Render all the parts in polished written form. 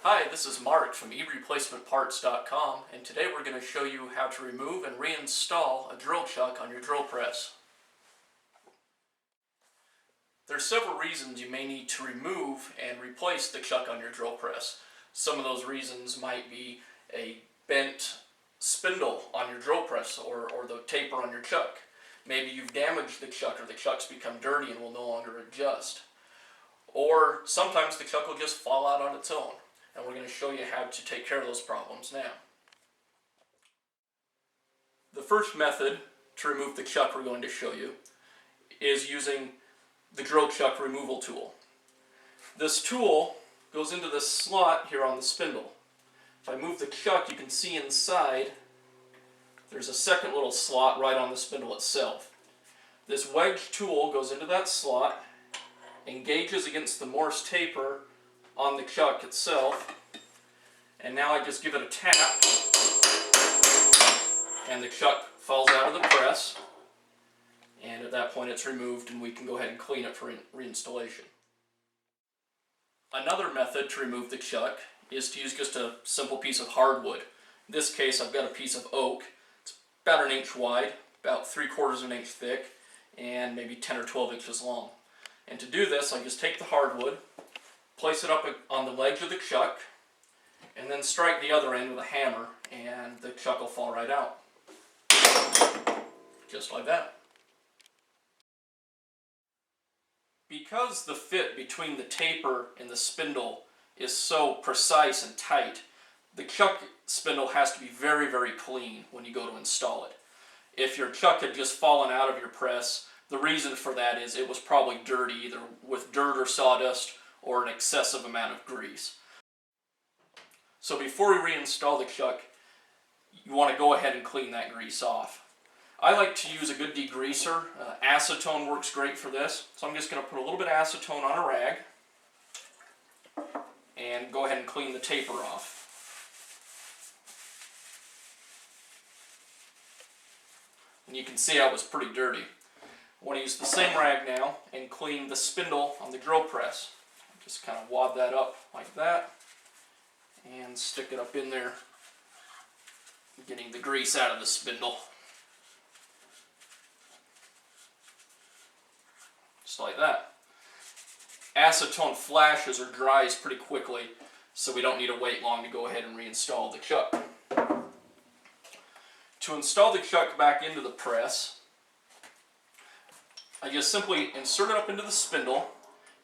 Hi, this is Mark from eReplacementParts.com, and today we're going to show you how to remove and reinstall a drill chuck on your drill press. There are several reasons you may need to remove and replace the chuck on your drill press. Some of those reasons might be a bent spindle on your drill press or the taper on your chuck. Maybe you've damaged the chuck or the chuck's become dirty and will no longer adjust. Or sometimes the chuck will just fall out on its own. And we're going to show you how to take care of those problems now. The first method to remove the chuck we're going to show you is using the drill chuck removal tool. This tool goes into this slot here on the spindle. If I move the chuck, you can see inside there's a second little slot right on the spindle itself. This wedge tool goes into that slot, engages against the Morse taper on the chuck itself, and now I just give it a tap and the chuck falls out of the press, and at that point it's removed and we can go ahead and clean it for reinstallation. Another method to remove the chuck is to use just a simple piece of hardwood. In this case I've got a piece of oak. It's about 1 inch wide, about 3/4 of an inch thick, and maybe 10 or 12 inches long. And to do this I just take the hardwood, place it up on the ledge of the chuck, and then strike the other end with a hammer, and the chuck will fall right out. Just like that. Because the fit between the taper and the spindle is so precise and tight, the chuck spindle has to be very, very clean when you go to install it. If your chuck had just fallen out of your press, the reason for that is it was probably dirty, either with dirt or sawdust, or an excessive amount of grease. So before we reinstall the chuck, you want to go ahead and clean that grease off. I like to use a good degreaser. Acetone works great for this. So I'm just going to put a little bit of acetone on a rag and go ahead and clean the taper off. And you can see how it was pretty dirty. I want to use the same rag now and clean the spindle on the drill press. Just kind of wad that up like that and stick it up in there, getting the grease out of the spindle. Just like that. Acetone flashes or dries pretty quickly, so we don't need to wait long to go ahead and reinstall the chuck. To install the chuck back into the press, I just simply insert it up into the spindle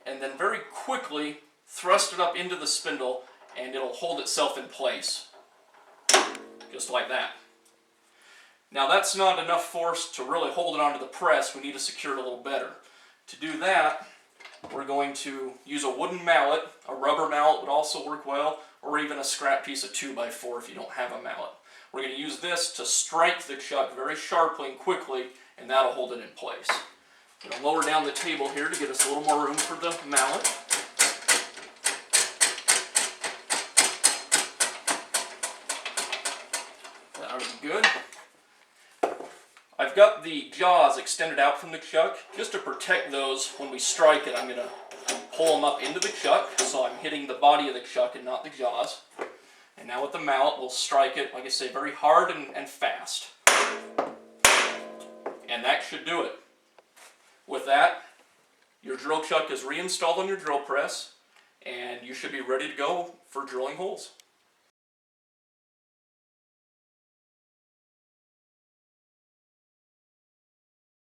and then very quickly thrust it up into the spindle, and it'll hold itself in place. Just like that. Now that's not enough force to really hold it onto the press. We need to secure it a little better. To do that, we're going to use a wooden mallet. A rubber mallet would also work well, or even a scrap piece of 2x4 if you don't have a mallet. We're going to use this to strike the chuck very sharply and quickly, and that'll hold it in place. I'm going to lower down the table here to give us a little more room for the mallet. That ought to be good. I've got the jaws extended out from the chuck. Just to protect those when we strike it, I'm going to pull them up into the chuck, so I'm hitting the body of the chuck and not the jaws. And now with the mallet, we'll strike it, like I say, very hard and fast. And that should do it. With that, your drill chuck is reinstalled on your drill press, and you should be ready to go for drilling holes.